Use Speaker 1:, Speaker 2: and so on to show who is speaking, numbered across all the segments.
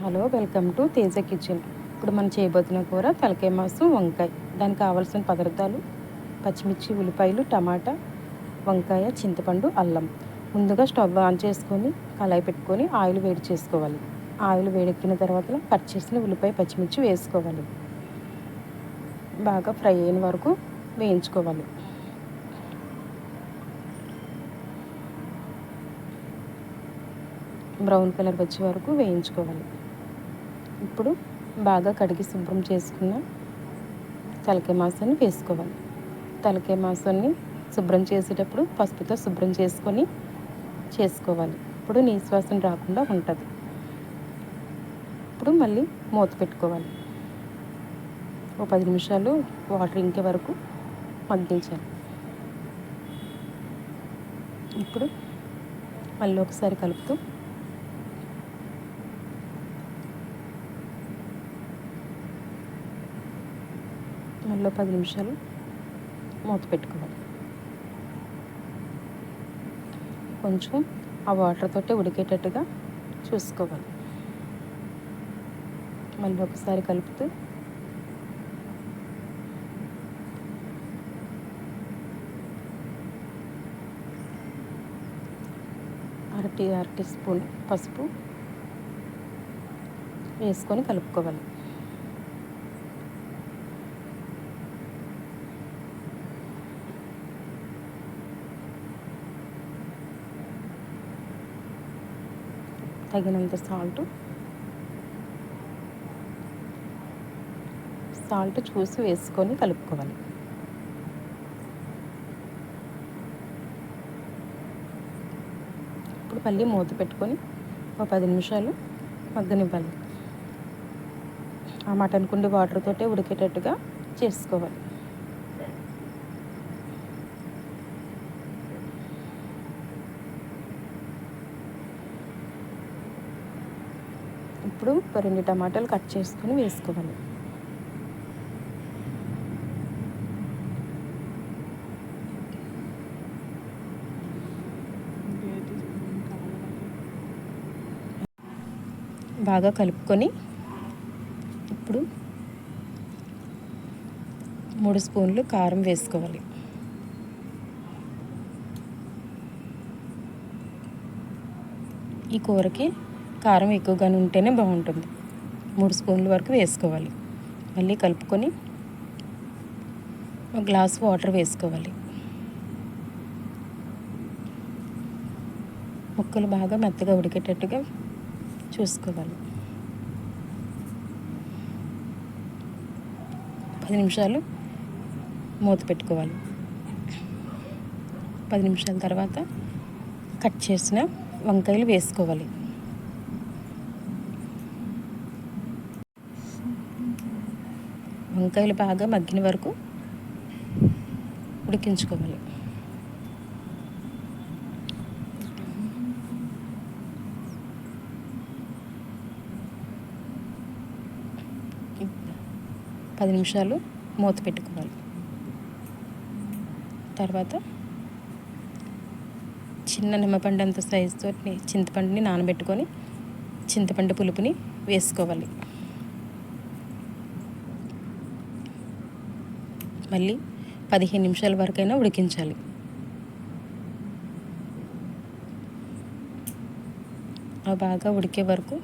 Speaker 1: Hello, welcome to Teja kitchen. ఇప్పుడు మనం చేయబోతున్న కూర తలకాయ మాంసం వంకాయ. దానికి కావాల్సిన పదార్థాలు: పచ్చిమిర్చి, ఉల్లిపాయలు, టమాటా, వంకాయ, చింతపండు, అల్లం. ముందుగా స్టవ్ ఆన్ చేసుకొని కళాయి పెట్టుకొని ఆయిల్ వేడి చేసుకోవాలి. ఆయిల్ వేడెక్కిన తర్వాత కట్ చేసిన ఉల్లిపాయ, పచ్చిమిర్చి వేసుకోవాలి. బాగా ఫ్రై అయిన వరకు వేయించుకోవాలి. బ్రౌన్ కలర్ వచ్చే వరకు వేయించుకోవాలి. ఇప్పుడు బాగా కడిగి శుభ్రం చేసుకున్న తలకాయ మాంసాన్ని వేసుకోవాలి. తలకాయ మాంసాన్ని శుభ్రం చేసేటప్పుడు పసుపుతో శుభ్రం చేసుకోవాలి. ఇప్పుడు నీసు వాసన రాకుండా ఉంటుంది. ఇప్పుడు మళ్ళీ మూత పెట్టుకోవాలి. ఓ 10 నిమిషాలు వాటర్ ఇంకే వరకు మగ్గించాలి. ఇప్పుడు మళ్ళీ ఒకసారి కలుపుతూ మళ్ళీ 10 నిమిషాలు మూత పెట్టుకోవాలి. కొంచెం ఆ వాటర్ తోటే ఉడికేటట్టుగా చూసుకోవాలి. మళ్ళీ ఒకసారి కలుపుతూ అర టీ స్పూన్ పసుపు వేసుకొని కలుపుకోవాలి. తగినంత సాల్ట్ చూసి వేసుకొని కలుపుకోవాలి. ఇప్పుడు మళ్ళీ మూత పెట్టుకొని ఒక 10 నిమిషాలు మగ్గనివ్వాలి. ఆ మటన్ కుండి వాటర్ తోటే ఉడికేటట్టుగా చేసుకోవాలి. ఇప్పుడు 2 టమాటాలు కట్ చేసుకొని వేసుకోవాలి. బాగా కలుపుకొని ఇప్పుడు 3 స్పూన్లు కారం వేసుకోవాలి. ఈ కూరకి కారం ఎక్కువగానే ఉంటేనే బాగుంటుంది. 3 స్పూన్ల వరకు వేసుకోవాలి. మళ్ళీ కలుపుకొని ఒక గ్లాస్ వాటర్ వేసుకోవాలి. ముక్కలు బాగా మెత్తగా ఉడికేటట్టుగా చూసుకోవాలి. 10 నిమిషాలు మూత పెట్టుకోవాలి. 10 నిమిషాల తర్వాత కట్ చేసిన వంకాయలు వేసుకోవాలి. వంకాయలు బాగా మగ్గిన వరకు ఉడికించుకోవాలి. పది నిమిషాలు మూత పెట్టుకోవాలి. తర్వాత చిన్న నిమ్మపండు అంత సైజుతో చింతపండుని నానబెట్టుకొని చింతపండు పులుపుని వేసుకోవాలి. మళ్ళీ 15 నిమిషాల వరకైనా ఉడికించాలి. బాగా ఉడికే వరకు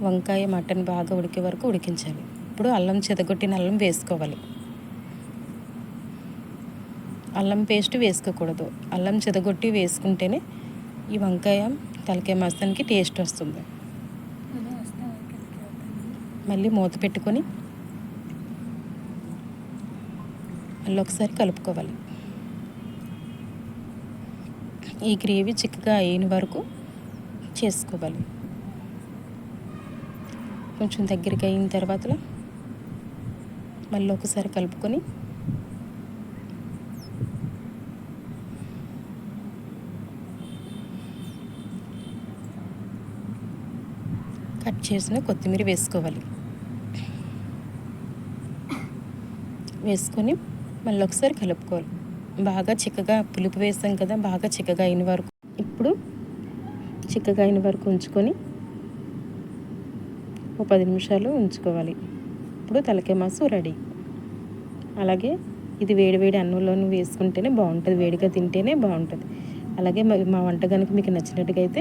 Speaker 1: వంకాయ మటన్ బాగా ఉడికే వరకు ఉడికించాలి. ఇప్పుడు అల్లం చెదగొట్టిన అల్లం వేసుకోవాలి. అల్లం పేస్ట్ వేసుకోకూడదు. అల్లం చెదగొట్టి వేసుకుంటేనే ఈ వంకాయ తలకాయ మాంసానికి టేస్ట్ వస్తుంది. మళ్ళీ మూత పెట్టుకొని మళ్ళీ ఒకసారి కలుపుకోవాలి. ఈ గ్రేవీ చిక్కగా అయిన వరకు చేసుకోవాలి. కొంచెం దగ్గరికి అయిన తర్వాత మళ్ళీ ఒకసారి కలుపుకొని కట్ చేసిన కొత్తిమీర వేసుకోవాలి. వేసుకొని మళ్ళీ ఒకసారి కలుపుకోవాలి. బాగా చిక్కగా పులుపు వేసాం కదా, బాగా చిక్కగా అయిన వరకు ఇప్పుడు చిక్కగా అయిన వరకు ఉంచుకొని ఓ 10 నిమిషాలు ఉంచుకోవాలి. ఇప్పుడు తలకాయ మాంసం రెడీ. అలాగే ఇది వేడి వేడి అన్నంలోనూ వేసుకుంటేనే బాగుంటుంది, వేడిగా తింటేనే బాగుంటుంది. అలాగే మా వంట కనుక మీకు నచ్చినట్టుగా అయితే